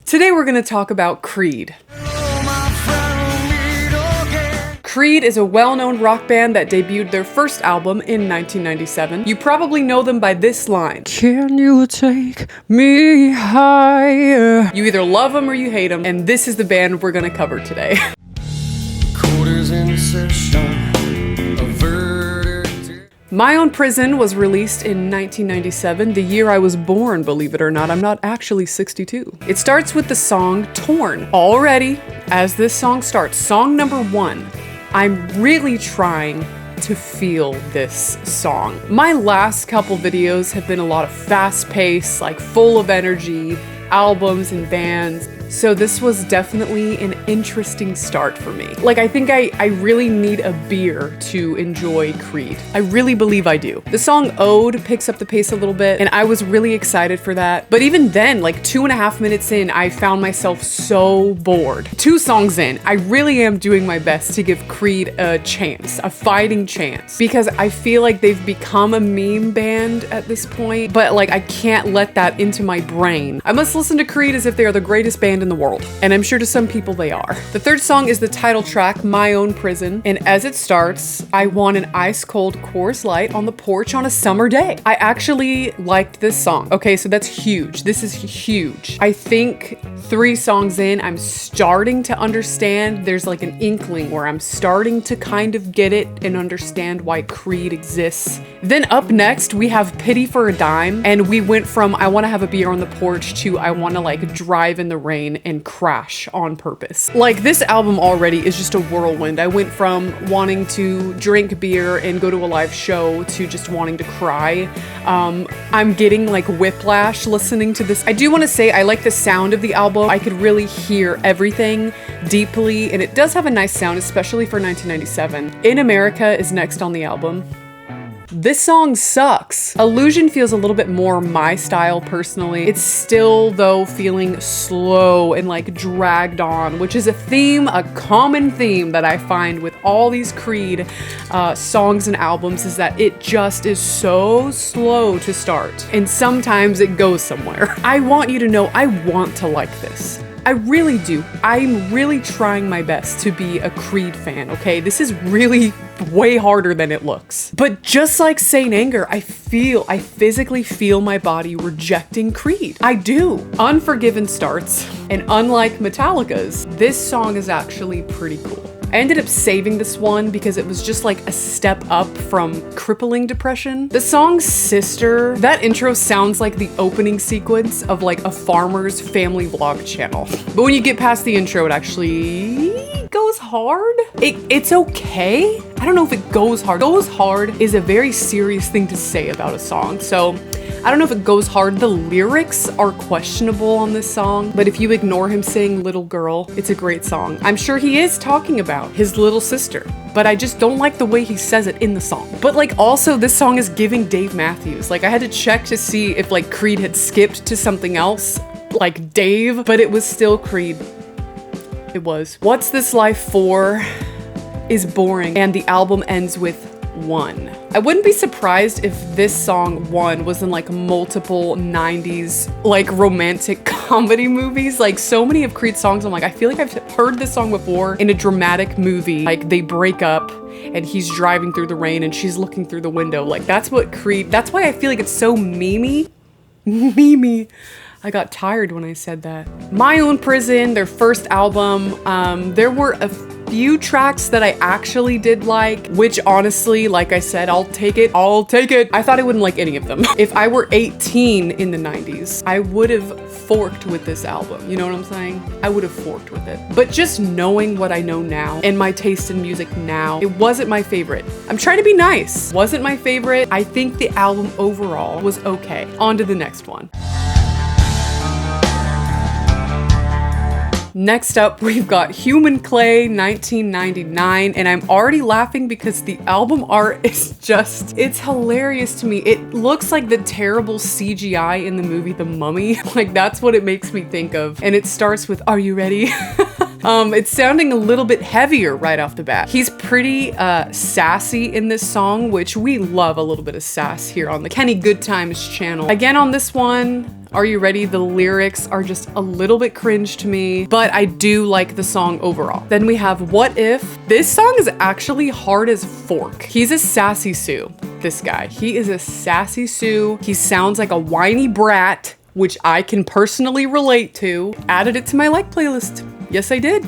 Today we're gonna talk about Creed. Creed is a well-known rock band that debuted their first album in 1997. You probably know them by this line. Can you take me higher? You either love them or you hate them, and this is the band we're gonna cover today. Quarters in session. My Own Prison was released in 1997, the year I was born, believe it or not. I'm not actually 62. It starts with the song Torn. Already, as this song starts, song number 1, I'm really trying to feel this song. My last couple videos have been a lot of fast pace, like full of energy, albums and bands. So this was definitely an interesting start for me. Like, I think I really need a beer to enjoy Creed. I really believe I do. The song Ode picks up the pace a little bit, and I was really excited for that. But even then, like 2.5 minutes in, I found myself so bored. 2 songs in, I really am doing my best to give Creed a chance, a fighting chance, because I feel like they've become a meme band at this point, but like I can't let that into my brain. I must listen to Creed as if they are the greatest band in the world, and I'm sure to some people they are. The third song is the title track, My Own Prison, and as it starts, I want an ice cold Coors Light on the porch on a summer day. I actually liked this song. Okay, so that's huge. This is huge. I think 3 songs in, I'm starting to understand. There's like an inkling where I'm starting to kind of get it and understand why Creed exists. Then up next, we have Pity for a Dime, and we went from I want to have a beer on the porch to I want to like drive in the rain and crash on purpose. Like, this album already is just a whirlwind. I went from wanting to drink beer and go to a live show to just wanting to cry. I'm getting like whiplash listening to this. I do want to say I like the sound of the album. I could really hear everything deeply, and it does have a nice sound, especially for 1997. In America is next on the album. This song sucks. Illusion feels a little bit more my style personally. It's still, though, feeling slow and like dragged on, which is a theme, a common theme that I find with all these Creed songs and albums, is that it just is so slow to start. And sometimes it goes somewhere. I want you to know I want to like this. I really do. I'm really trying my best to be a Creed fan, okay? This is really way harder than it looks. But just like Saint Anger, I physically feel my body rejecting Creed. I do. Unforgiven starts, and unlike Metallica's, this song is actually pretty cool. I ended up saving this one because it was just like a step up from crippling depression. The song Sister, that intro sounds like the opening sequence of like a farmer's family vlog channel. But when you get past the intro, it actually goes hard. It's okay. I don't know if it goes hard. Goes hard is a very serious thing to say about a song. So I don't know if it goes hard. The lyrics are questionable on this song, but if you ignore him saying little girl, it's a great song. I'm sure he is talking about his little sister, but I just don't like the way he says it in the song. But like, also this song is giving Dave Matthews. Like, I had to check to see if like Creed had skipped to something else like Dave, but it was still Creed. It was. What's This Life For is boring, and the album ends with 1. I wouldn't be surprised if this song 1 was in like multiple 90s like romantic comedy movies. Like, so many of Creed's songs, I'm like, I feel like I've heard this song before in a dramatic movie. Like, they break up and he's driving through the rain and she's looking through the window. Like, that's what Creed, that's why I feel like it's so memey. Memey. I got tired when I said that. My Own Prison, their first album, there were a few tracks that I actually did like, which honestly, like I said, I'll take it. I thought I wouldn't like any of them. If I were 18 in the 90s, I would have forked with this album. You know what I'm saying? I would have forked with it. But just knowing what I know now and my taste in music now, it wasn't my favorite. I'm trying to be nice. Wasn't my favorite. I think the album overall was okay. On to the next one. Next up, we've got Human Clay 1999, and I'm already laughing because the album art is just, it's hilarious to me. It looks like the terrible CGI in the movie The Mummy. Like, that's what it makes me think of. And it starts with, "Are you ready?" It's sounding a little bit heavier right off the bat. He's pretty sassy in this song, which we love a little bit of sass here on the Kenny Good Times channel. Again on this one, Are you ready? The lyrics are just a little bit cringe to me, but I do like the song overall. Then we have What If. This song is actually hard as fork. He's a sassy Sue, this guy. He is a sassy Sue. He sounds like a whiny brat, which I can personally relate to. Added it to my like playlist. Yes, I did.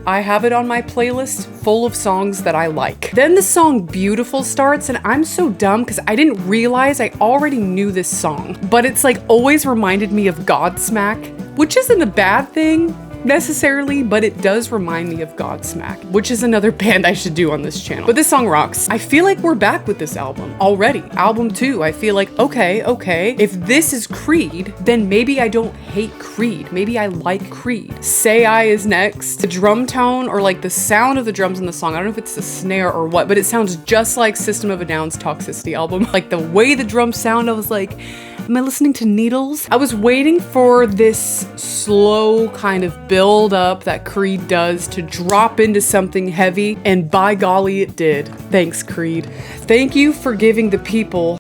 I have it on my playlist full of songs that I like. Then the song Beautiful starts, and I'm so dumb because I didn't realize I already knew this song, but it's like always reminded me of Godsmack, which isn't a bad thing necessarily, but it does remind me of Godsmack, which is another band I should do on this channel. But this song rocks. I feel like we're back with this album already. Album 2, I feel like, okay, if this is Creed, then maybe I don't hate Creed. Maybe I like Creed. Say I is next. The drum tone, or like the sound of the drums in the song, I don't know if it's the snare or what, but it sounds just like System of a Down's Toxicity album. Like the way the drums sound, I was like, am I listening to Needles? I was waiting for this slow kind of build up that Creed does to drop into something heavy, and by golly, it did. Thanks, Creed. Thank you for giving the people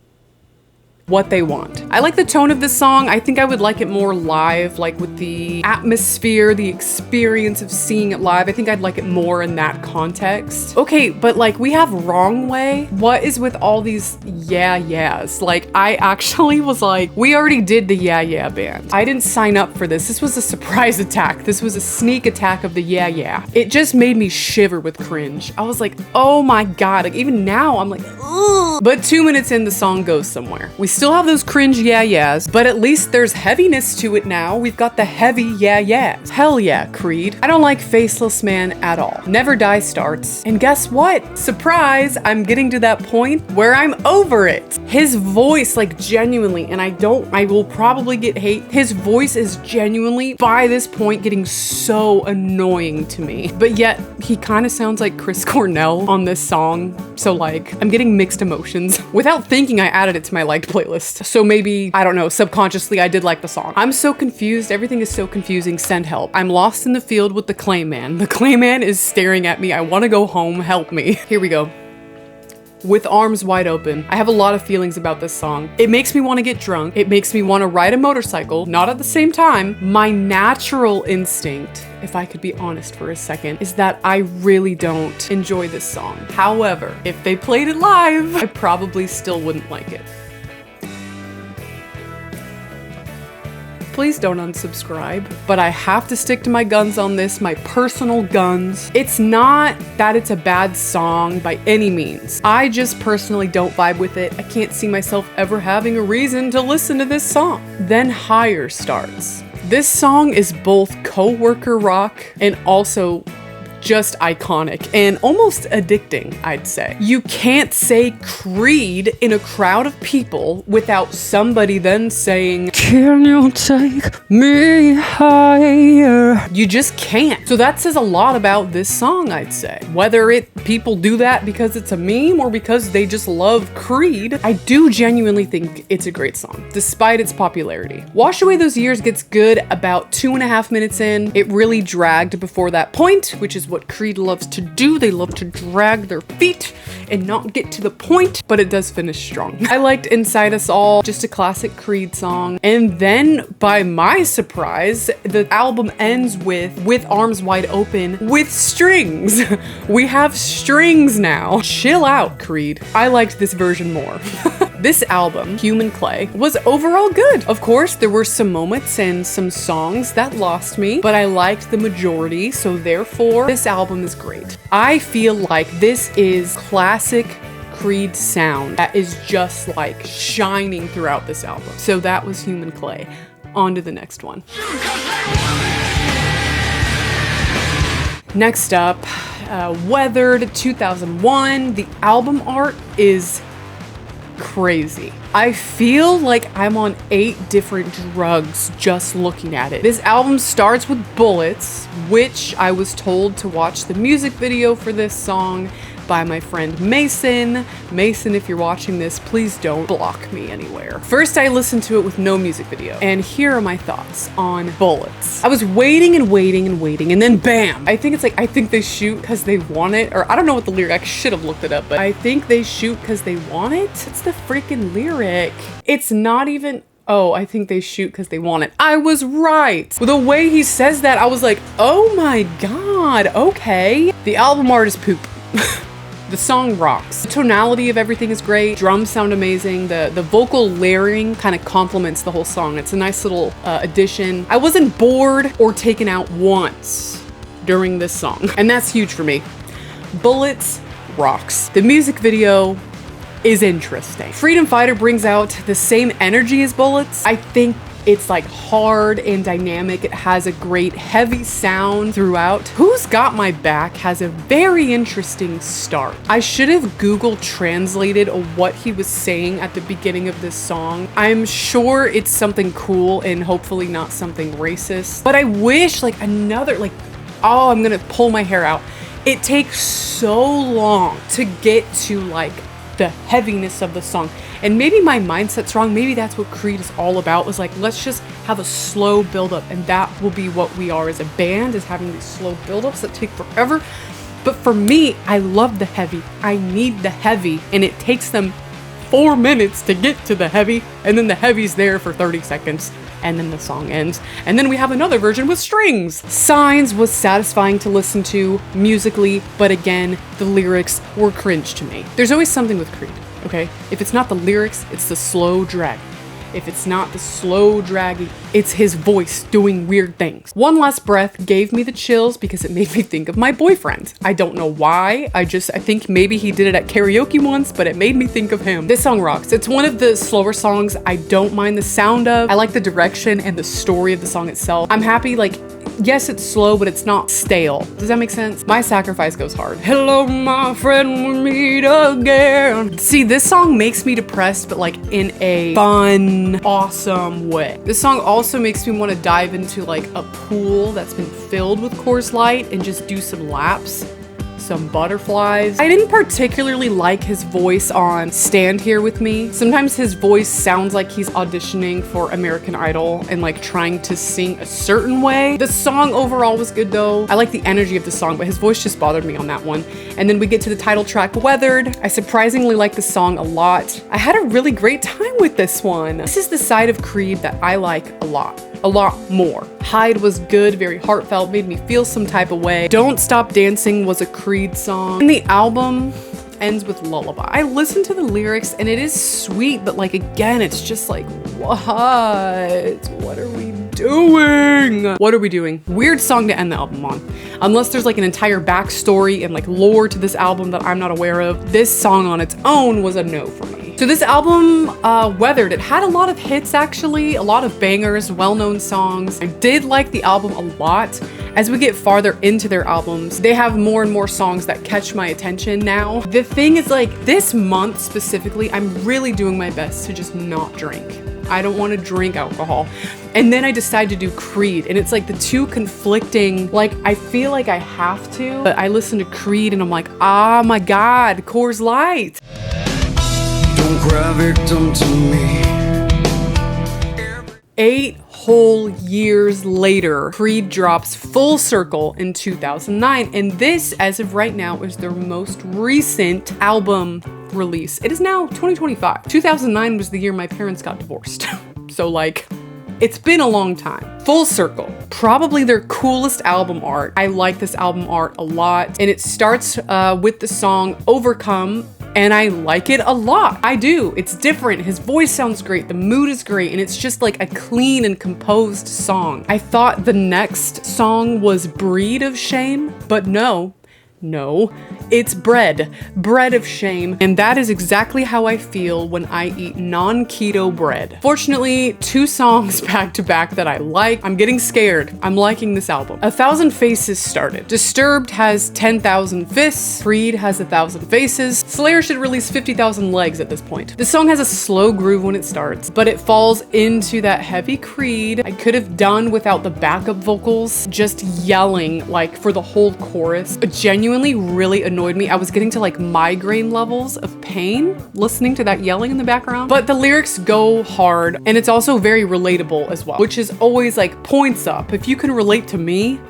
what they want. I like the tone of this song. I think I would like it more live, like with the atmosphere, the experience of seeing it live. I think I'd like it more in that context. Okay, but like we have Wrong Way. What is with all these yeahs? Like I actually was like, we already did the yeah band. I didn't sign up for this. This was a surprise attack. This was a sneak attack of the yeah. It just made me shiver with cringe. I was like, oh my God. Like even now I'm like, ugh. But 2 minutes in, the song goes somewhere. We still have those cringe yeah-yeahs, but at least there's heaviness to it now. We've got the heavy yeah-yeahs. Hell yeah, Creed. I don't like Faceless Man at all. Never Die starts. And guess what? Surprise, I'm getting to that point where I'm over it. His voice, like genuinely, and I will probably get hate. His voice is genuinely, by this point, getting so annoying to me. But yet, he kind of sounds like Chris Cornell on this song. So like, I'm getting mixed emotions. Without thinking, I added it to my liked playlist. So maybe, I don't know, subconsciously I did like the song. I'm so confused. Everything is so confusing. Send help. I'm lost in the field with the Clayman. The Clayman is staring at me. I want to go home. Help me. Here we go. With Arms Wide Open. I have a lot of feelings about this song. It makes me want to get drunk. It makes me want to ride a motorcycle, not at the same time. My natural instinct, if I could be honest for a second, is that I really don't enjoy this song. However, if they played it live, I probably still wouldn't like it. Please don't unsubscribe, but I have to stick to my guns on this, my personal guns. It's not that it's a bad song by any means. I just personally don't vibe with it. I can't see myself ever having a reason to listen to this song. Then Higher starts. This song is both coworker rock and also just iconic and almost addicting, I'd say. You can't say Creed in a crowd of people without somebody then saying, "Can you take me higher?" You just can't. So that says a lot about this song, I'd say. Whether people do that because it's a meme or because they just love Creed, I do genuinely think it's a great song, despite its popularity. Wash Away Those Years gets good about 2.5 minutes in. It really dragged before that point, which is what Creed loves to do. They love to drag their feet and not get to the point, but it does finish strong. I liked Inside Us All, just a classic Creed song. And then, by my surprise, the album ends with Arms Wide Open with strings. We have strings now. Chill out, Creed. I liked this version more. This album, Human Clay, was overall good. Of course, there were some moments and some songs that lost me, but I liked the majority, so therefore, this album is great. I feel like this is classic Creed sound that is just like shining throughout this album. So that was Human Clay. On to the next one. Next up, Weathered 2001. The album art is crazy. I feel like I'm on 8 different drugs just looking at it. This album starts with Bullets, which I was told to watch the music video for this song by my friend Mason. Mason, if you're watching this, please don't block me anywhere. First, I listened to it with no music video, and here are my thoughts on Bullets. I was waiting and waiting and waiting, and then bam! I think it's like, I think they shoot because they want it, or I don't know what the lyric, I should have looked it up, but I think they shoot because they want it? It's the freaking lyric. It's not even, Oh, I think they shoot because they want it. I was right. The way he says that, I was like, oh my God, okay. The album art is poop. The song rocks. The tonality of everything is great. Drums sound amazing. The vocal layering kind of complements the whole song. It's a nice little addition. I wasn't bored or taken out once during this song, and that's huge for me. Bullets rocks. The music video is interesting. Freedom Fighter brings out the same energy as Bullets. I think it's like hard and dynamic. It has a great heavy sound throughout. Who's Got My Back has a very interesting start. I should have Google translated what he was saying at the beginning of this song. I'm sure it's something cool and hopefully not something racist, but I wish like another, like, oh, I'm gonna pull my hair out. It takes so long to get to like the heaviness of the song. And maybe my mindset's wrong. Maybe that's what Creed is all about, was like, let's just have a slow buildup, and that will be what we are as a band, is having these slow buildups that take forever. But for me, I love the heavy. I need the heavy, and it takes them 4 minutes to get to the heavy, and then the heavy's there for 30 seconds, and then the song ends. And then we have another version with strings. Signs was satisfying to listen to musically, but again, the lyrics were cringe to me. There's always something with Creed, okay? If it's not the lyrics, it's the slow drag. If it's not the slow draggy, it's his voice doing weird things. One Last Breath gave me the chills because it made me think of my boyfriend. I don't know why. I think maybe he did it at karaoke once, but it made me think of him. This song rocks. It's one of the slower songs I don't mind the sound of. I like the direction and the story of the song itself. I'm happy, like, yes, it's slow, but it's not stale. Does that make sense? My Sacrifice goes hard. Hello, my friend, we'll meet again. See, this song makes me depressed, but like in a fun, awesome way. This song also makes me want to dive into like a pool that's been filled with Coors Light and just do some laps. Some butterflies. I didn't particularly like his voice on Stand Here With Me. Sometimes his voice sounds like he's auditioning for American Idol and like trying to sing a certain way. The song overall was good though. I like the energy of the song, but his voice just bothered me on that one. And then we get to the title track, Weathered. I surprisingly like the song a lot. I had a really great time with this one. This is the side of Creed that I like a lot more. Hide was good, very heartfelt, made me feel some type of way. Don't Stop Dancing was a Creed song. And the album ends with Lullaby. I listened to the lyrics and it is sweet, but like again, it's just like, what are we doing? What are we doing? Weird song to end the album on. Unless there's like an entire backstory and like lore to this album that I'm not aware of, this song on its own was a no for me. So this album, Weathered, it had a lot of hits actually, a lot of bangers, well-known songs. I did like the album a lot. As we get farther into their albums, they have more and more songs that catch my attention now. The thing is, like, this month specifically, I'm really doing my best to just not drink. I don't want to drink alcohol. And then I decide to do Creed, and it's like the two conflicting, like, I feel like I have to, but I listen to Creed and I'm like, ah, my God, Coors Light. Don't cry victim to me. 8 whole years later, Creed drops Full Circle in 2009, and this, as of right now, is their most recent album release. It is now 2025. 2009 was the year my parents got divorced. So like, it's been a long time. Full Circle, probably their coolest album art. I like this album art a lot, and it starts with the song Overcome, and I like it a lot. I do. It's different. His voice sounds great. The mood is great. And it's just like a clean and composed song. I thought the next song was Breed of Shame, but no, it's Bread of Shame. And that is exactly how I feel when I eat non-keto bread. Fortunately, 2 songs back to back that I like. I'm getting scared. I'm liking this album. 1,000 Faces started. Disturbed has 10,000 Fists. Creed has 1,000 Faces. Slayer should release 50,000 Legs at this point. The song has a slow groove when it starts, but it falls into that heavy Creed. I could have done without the backup vocals, just yelling like for the whole chorus. It genuinely really annoyed me. I was getting to like migraine levels of pain listening to that yelling in the background. But the lyrics go hard, and it's also very relatable as well, which is always like points up. If you can relate to me,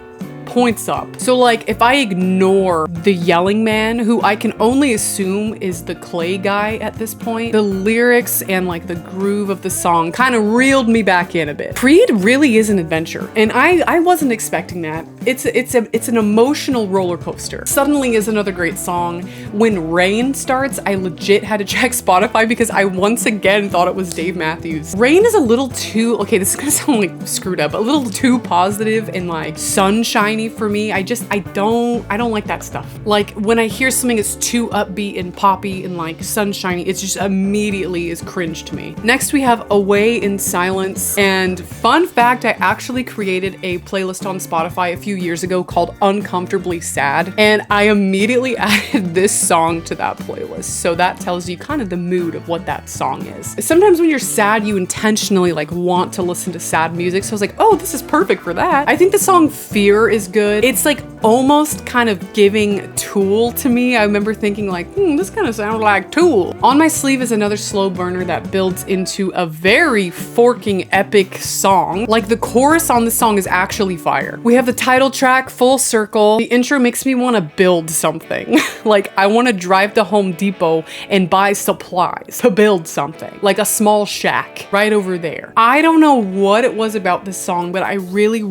points up. So like if I ignore the yelling man, who I can only assume is the Clay guy at this point, the lyrics and like the groove of the song kind of reeled me back in a bit. Creed really is an adventure, and I wasn't expecting that. It's an emotional roller coaster. Suddenly is another great song. When Rain starts, I legit had to check Spotify because I once again thought it was Dave Matthews. Rain is a little too, okay, this is gonna sound like screwed up, a little too positive and like sunshiny for me. I don't like that stuff. Like when I hear something that's too upbeat and poppy and like sunshiny, it's just immediately is cringe to me. Next we have Away in Silence, and fun fact, I actually created a playlist on Spotify a few years ago called Uncomfortably Sad, and I immediately added this song to that playlist. So that tells you kind of the mood of what that song is. Sometimes when you're sad, you intentionally like want to listen to sad music. So I was like, oh, this is perfect for that. I think the song Fear is good. It's like almost kind of giving Tool to me. I remember thinking like, this kind of sounds like Tool. On My Sleeve is another slow burner that builds into a very forking epic song. Like the chorus on this song is actually fire. We have the title track, Full Circle. The intro makes me want to build something. Like I want to drive to Home Depot and buy supplies to build something, like a small shack right over there. I don't know what it was about this song, but I really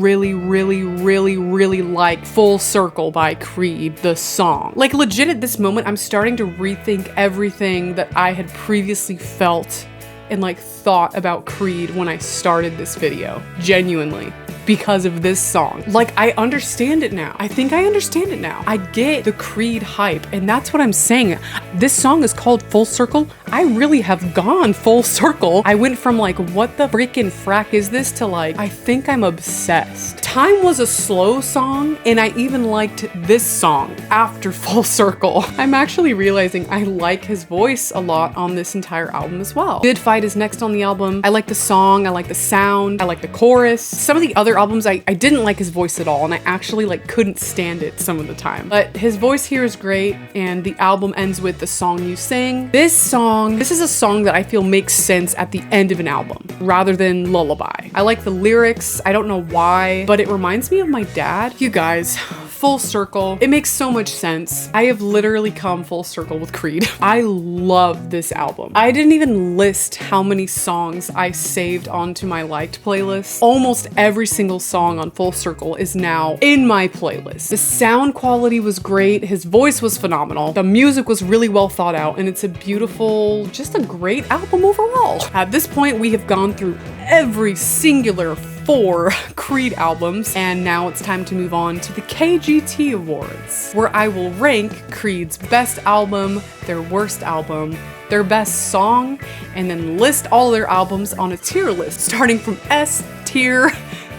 like Full Circle by Creed, the song. Like legit at this moment, I'm starting to rethink everything that I had previously felt and like thought about Creed when I started this video. Genuinely. Because of this song. Like, I understand it now. I think I understand it now. I get the Creed hype, and that's what I'm saying. This song is called Full Circle. I really have gone full circle. I went from like, what the freaking frack is this, to like, I think I'm obsessed. Time was a slow song, and I even liked this song after Full Circle. I'm actually realizing I like his voice a lot on this entire album as well. Good Fight is next on the album. I like the song, I like the sound, I like the chorus. Some of the other albums, I didn't like his voice at all, and I actually like couldn't stand it some of the time. But his voice here is great, and the album ends with The Song You Sing. This is a song that I feel makes sense at the end of an album, rather than Lullaby. I like the lyrics, I don't know why, but it reminds me of my dad. You guys, Full Circle, it makes so much sense. I have literally come full circle with Creed. I love this album. I didn't even list how many songs I saved onto my liked playlist. Almost every single song on Full Circle is now in my playlist. The sound quality was great, his voice was phenomenal, the music was really well thought out, and it's a beautiful, just a great album overall. At this point, we have gone through every singular 4 Creed albums, and now it's time to move on to the KGT Awards, where I will rank Creed's best album, their worst album, their best song, and then list all their albums on a tier list, starting from S tier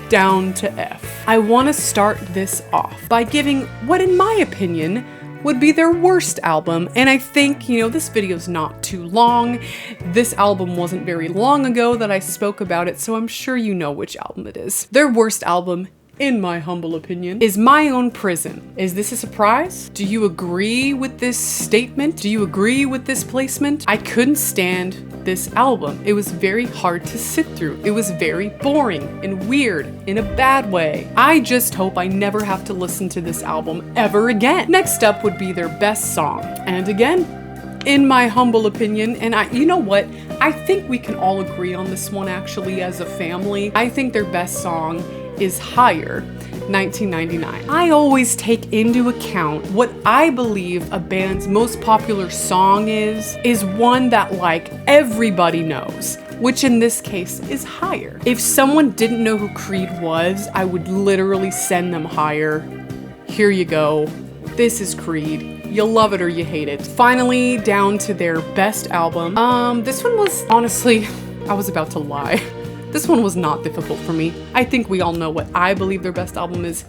down to F. I want to start this off by giving what, in my opinion, would be their worst album, and I think, you know, this video's not too long. This album wasn't very long ago that I spoke about it, so I'm sure you know which album it is. Their worst album, in my humble opinion, is My Own Prison. Is this a surprise? Do you agree with this statement? Do you agree with this placement? I couldn't stand this album. It was very hard to sit through. It was very boring and weird in a bad way. I just hope I never have to listen to this album ever again. Next up would be their best song. And again, in my humble opinion, and you know what? I think we can all agree on this one actually as a family. I think their best song is Higher, 1999. I always take into account what I believe a band's most popular song is one that like everybody knows, which in this case is Higher. If someone didn't know who Creed was, I would literally send them Higher. Here you go. This is Creed. You love it or you hate it. Finally, down to their best album. This one was, honestly, I was about to lie. This one was not difficult for me. I think we all know what I believe their best album is,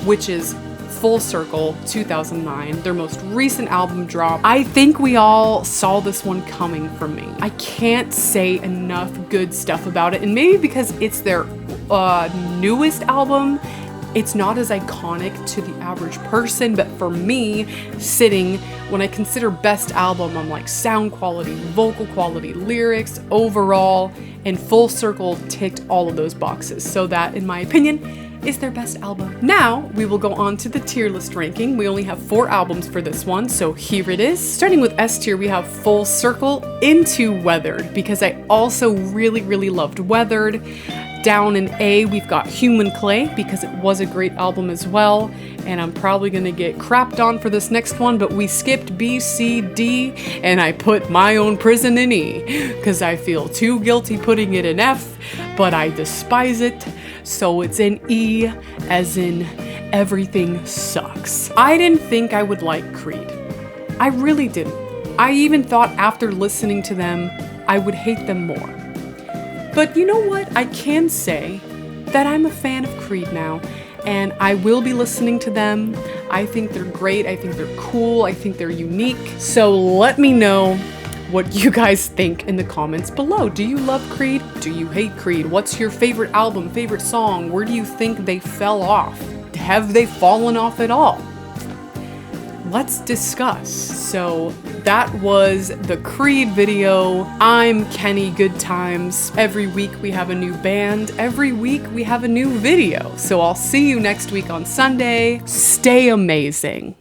which is Full Circle, 2009, their most recent album drop. I think we all saw this one coming from me. I can't say enough good stuff about it, and maybe because it's their newest album, it's not as iconic to the average person, but for me, when I consider best album, I'm like sound quality, vocal quality, lyrics, overall, and Full Circle ticked all of those boxes. So that, in my opinion, is their best album. Now, we will go on to the tier list ranking. We only have 4 albums for this one, so here it is. Starting with S tier, we have Full Circle, Into Weathered, because I also really loved Weathered. Down in A, we've got Human Clay, because it was a great album as well, and I'm probably gonna get crapped on for this next one, but we skipped B, C, D, and I put My Own Prison in E, because I feel too guilty putting it in F, but I despise it, so it's in E, as in everything sucks. I didn't think I would like Creed. I really didn't. I even thought after listening to them, I would hate them more. But you know what? I can say that I'm a fan of Creed now, and I will be listening to them. I think they're great. I think they're cool. I think they're unique. So let me know what you guys think in the comments below. Do you love Creed? Do you hate Creed? What's your favorite album, favorite song? Where do you think they fell off? Have they fallen off at all? Let's discuss. So that was the Creed video. I'm Kenny Good Times. Every week we have a new band. Every week we have a new video. So I'll see you next week on Sunday. Stay amazing.